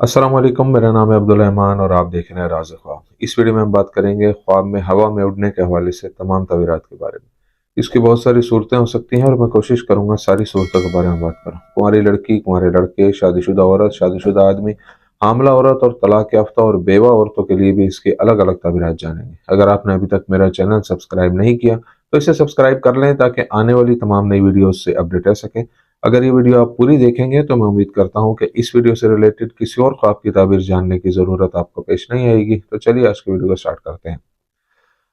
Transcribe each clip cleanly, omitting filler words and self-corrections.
अस्सलाम वालेकुम, मेरा नाम है अब्दुल रहमान और आप देख रहे हैं राज़ ख्वाब। इस वीडियो में हम बात करेंगे ख्वाब में हवा में उड़ने के हवाले से तमाम तवीरात के बारे में। इसकी बहुत सारी सूरतें हो सकती हैं और मैं कोशिश करूंगा सारी सूरतों के बारे में बात करूं। कुंवारी लड़की, कुंवारे लड़के, शादीशुदा औरत, शादीशुदा आदमी, हामला औरत और तलाक याफ्ता और बेवा औरतों के लिए भी इसके अलग अलग तवीरात जानेंगे। अगर आपने अभी तक मेरा चैनल सब्सक्राइब नहीं किया तो इसे सब्सक्राइब कर लें ताकि आने वाली तमाम नई वीडियोस से अपडेट रह सकें। अगर ये वीडियो आप पूरी देखेंगे तो मैं उम्मीद करता हूं कि इस वीडियो से रिलेटेड किसी और ख्वाब की ताबीर जानने की ज़रूरत आपको पेश नहीं आएगी। तो चलिए आज की वीडियो को स्टार्ट करते हैं।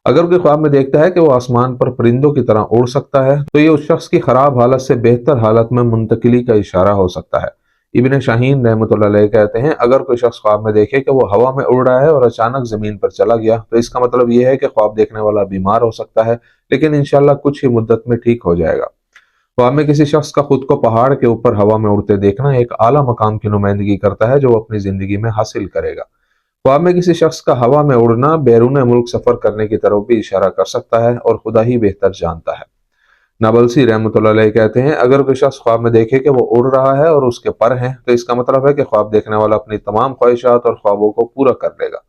अगर कोई ख्वाब में देखता है कि वो आसमान पर परिंदों की तरह उड़ सकता है तो ये उस शख्स की खराब हालत से बेहतर हालत में मुंतकिली का इशारा हो सकता है। इब्न शाहीन रहमतुल्लाह अलैह कहते हैं, अगर कोई शख्स ख्वाब में देखे कि वो हवा में उड़ रहा है और अचानक जमीन पर चला गया तो इसका मतलब ये है कि ख्वाब देखने वाला बीमार हो सकता है, लेकिन इंशाल्लाह कुछ ही मुद्दत में ठीक हो जाएगा। ख्वाब में किसी शख्स का खुद को पहाड़ के ऊपर हवा में उड़ते देखना एक आला मकाम की नुमाइंदगी करता है जो वो अपनी जिंदगी में हासिल करेगा। ख्वाब में किसी शख्स का हवा में उड़ना बैरून मुल्क सफर करने की तरफ भी इशारा कर सकता है और खुदा ही बेहतर जानता है। नाबलसी रहमतुल्लाह अलैह कहते हैं, अगर कोई शख्स ख्वाब में देखे कि वो उड़ रहा है और उसके पर हैं तो इसका मतलब है कि ख्वाब देखने वाला अपनी तमाम ख्वाहिशात और ख्वाबों को पूरा कर लेगा।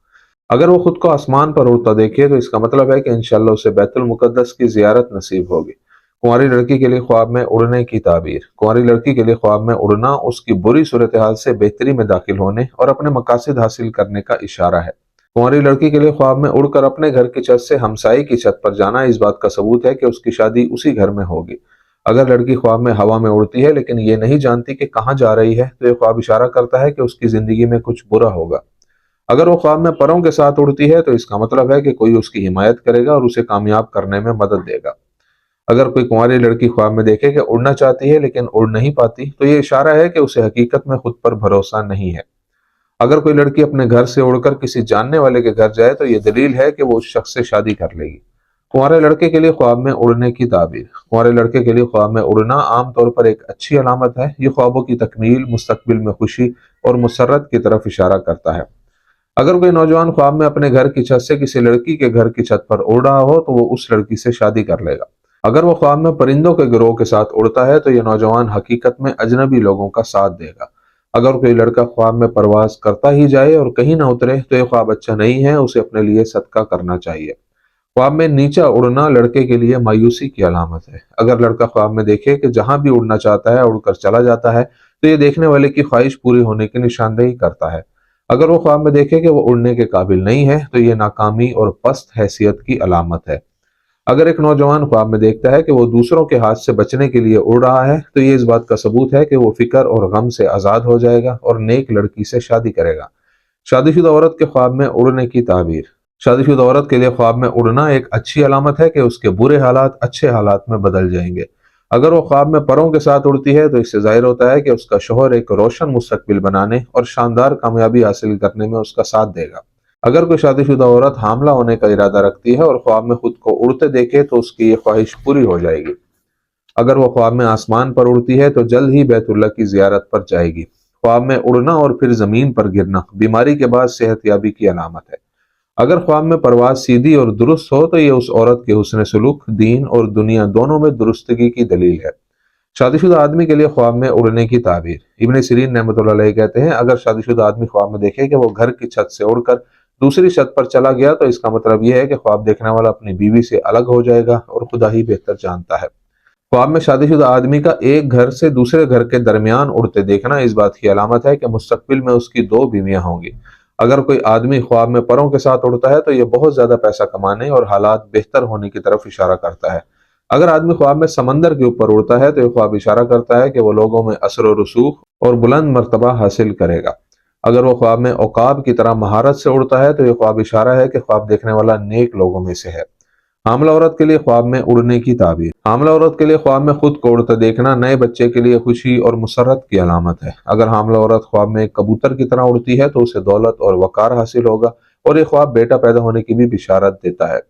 अगर वो खुद को आसमान पर उड़ता देखे तो इसका मतलब है कि इंशाअल्लाह उसे बैतुल मुकद्दस की जियारत नसीब होगी। कुंवारी लड़की के लिए ख्वाब में उड़ने की ताबीर। कुंवारी लड़की के लिए ख्वाब में उड़ना उसकी बुरी सूरत हाल से बेहतरी में दाखिल होने और अपने मकासद हासिल करने का इशारा है। कुंवारी लड़की के लिए ख्वाब में उड़कर अपने घर की छत से हमसाई की छत पर जाना इस बात का सबूत है कि उसकी शादी उसी घर में होगी। अगर लड़की ख्वाब में हवा में उड़ती है लेकिन ये नहीं जानती कि कहाँ जा रही है तो ये ख्वाब इशारा करता है कि उसकी जिंदगी में कुछ बुरा होगा। अगर वो ख्वाब में परों के साथ उड़ती है तो इसका मतलब है कि कोई उसकी हिमायत करेगा और उसे कामयाब करने में मदद देगा। अगर कोई कुंवारी लड़की ख्वाब में देखे कि उड़ना चाहती है लेकिन उड़ नहीं पाती तो ये इशारा है कि उसे हकीकत में खुद पर भरोसा नहीं है। अगर कोई लड़की अपने घर से उड़कर किसी जानने वाले के घर जाए तो ये दलील है कि वो उस शख्स से शादी कर लेगी। कुंवारे लड़के के लिए ख्वाब में उड़ने की ताबीर। कुंवारे लड़के के लिए ख्वाब में उड़ना आमतौर पर एक अच्छी अलामत है। ये ख्वाबों की तकमील, मुस्तकबिल में खुशी और मुसर्रत की तरफ इशारा करता है। अगर कोई नौजवान ख्वाब में अपने घर की छत से किसी लड़की के घर की छत पर उड़ रहा हो तो वो उस लड़की से शादी कर लेगा। अगर वो ख्वाब में परिंदों के गिरोह के साथ उड़ता है तो ये नौजवान हकीकत में अजनबी लोगों का साथ देगा। अगर कोई लड़का ख्वाब में परवाज करता ही जाए और कहीं ना उतरे तो ये ख्वाब अच्छा नहीं है, उसे अपने लिए सदका करना चाहिए। ख्वाब में नीचा उड़ना लड़के के लिए मायूसी की अलामत है। अगर लड़का ख्वाब में देखे कि जहां भी उड़ना चाहता है उड़कर चला जाता है तो ये देखने वाले की ख्वाहिश पूरी होने की निशानदेही करता है। अगर वो ख्वाब में देखे कि वो उड़ने के काबिल नहीं है तो ये नाकामी और पस्त हैसियत की अलामत है। अगर एक नौजवान ख्वाब में देखता है कि वो दूसरों के हाथ से बचने के लिए उड़ रहा है तो ये इस बात का सबूत है कि वो फिक्र और गम से आजाद हो जाएगा और नेक लड़की से शादी करेगा। शादीशुदा औरत के ख्वाब में उड़ने की ताबीर। शादीशुदा औरत के लिए ख्वाब में उड़ना एक अच्छी अलामत है कि उसके बुरे हालात अच्छे हालात में बदल जाएंगे। अगर वो ख्वाब में परों के साथ उड़ती है तो इससे जाहिर होता है कि उसका शोहर एक रोशन मुस्तकबिल बनाने और शानदार कामयाबी हासिल करने में उसका साथ देगा। अगर कोई शादीशुदा औरत हामला होने का इरादा रखती है और ख्वाब में खुद को उड़ते देखे तो उसकी ये ख्वाहिश पूरी हो जाएगी। अगर वो ख्वाब में आसमान पर उड़ती है तो जल्द ही बैतुल्ला की जियारत पर जाएगी। ख्वाब में उड़ना और फिर जमीन पर गिरना बीमारी के बाद सेहतयाबी की अलामत है। अगर ख्वाब में परवाज सीधी और दुरुस्त हो तो ये उस औरत के हुस्न सलूक, दीन और दुनिया दोनों में दुरुस्तगी की दलील है। शादीशुदा आदमी के लिए ख्वाब में उड़ने की ताबीर। इब्न सीरीन रहमतुल्लाह अलैह कहते हैं, अगर शादीशुदा आदमी ख्वाब में देखे कि वो घर की छत से उड़कर दूसरी छत पर चला गया तो इसका मतलब यह है कि ख्वाब देखने वाला अपनी बीवी से अलग हो जाएगा और खुदा ही बेहतर जानता है। ख्वाब में शादीशुदा आदमी का एक घर से दूसरे घर के दरमियान उड़ते देखना इस बात की अलामत है कि मुस्तकबिल में उसकी दो बीवियां होंगी। अगर कोई आदमी ख्वाब में परों के साथ उड़ता है तो यह बहुत ज्यादा पैसा कमाने और हालात बेहतर होने की तरफ इशारा करता है। अगर आदमी ख्वाब में समंदर के ऊपर उड़ता है तो यह ख्वाब इशारा करता है कि वो लोगों में असर व रसूख और बुलंद मर्तबा हासिल करेगा। अगर वो ख्वाब में औकाब की तरह महारत से उड़ता है तो यह ख्वाब इशारा है कि ख्वाब देखने वाला नेक लोगों में से है। हामला औरत के लिए ख्वाब में उड़ने की ताबीर। हामला औरत के लिए ख्वाब में खुद को उड़ते देखना नए बच्चे के लिए खुशी और मुसर्रत की अलामत है। अगर हामला औरत ख्वाब में एक कबूतर की तरह उड़ती है तो उसे दौलत और वकार हासिल होगा और ये ख्वाब बेटा पैदा होने की भी बिशारत देता है।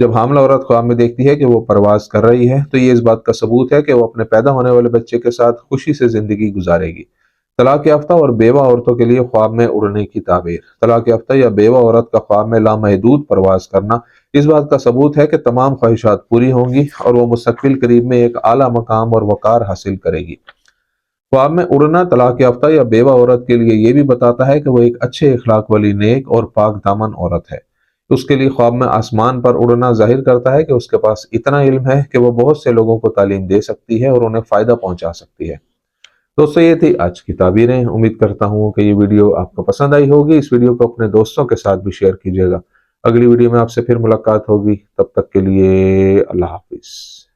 जब हामला औरत ख्वाब में देखती है कि वो परवाज कर रही है तो ये इस बात का सबूत है कि वो अपने पैदा होने वाले बच्चे के साथ खुशी से जिंदगी गुजारेगी। तलाक याफ्ता और बेवा औरतों के लिए ख्वाब में उड़ने की ताबीर। तलाक याफ्ता या बेवा औरत का ख्वाब में लामहदूद परवाज करना इस बात का सबूत है कि तमाम ख्वाहिशात पूरी होंगी और वो मुस्तकबिल करीब में एक आला मकाम और वकार हासिल करेगी। ख्वाब में उड़ना तलाक याफ्ता या बेवा औरत के लिए ये भी बताता है कि वो एक अच्छे इखलाक वाली, नेक और पाक दामन औरत है। उसके लिए ख्वाब में आसमान पर उड़ना जाहिर करता है कि उसके पास इतना इल्म है कि वो बहुत से लोगों को तालीम दे सकती है और उन्हें फायदा पहुंचा सकती है। दोस्तों, ये थी आज की ताबीरें। उम्मीद करता हूँ कि ये वीडियो आपको पसंद आई होगी। इस वीडियो को अपने दोस्तों के साथ भी शेयर कीजिएगा। अगली वीडियो में आपसे फिर मुलाकात होगी, तब तक के लिए अल्लाह हाफिज।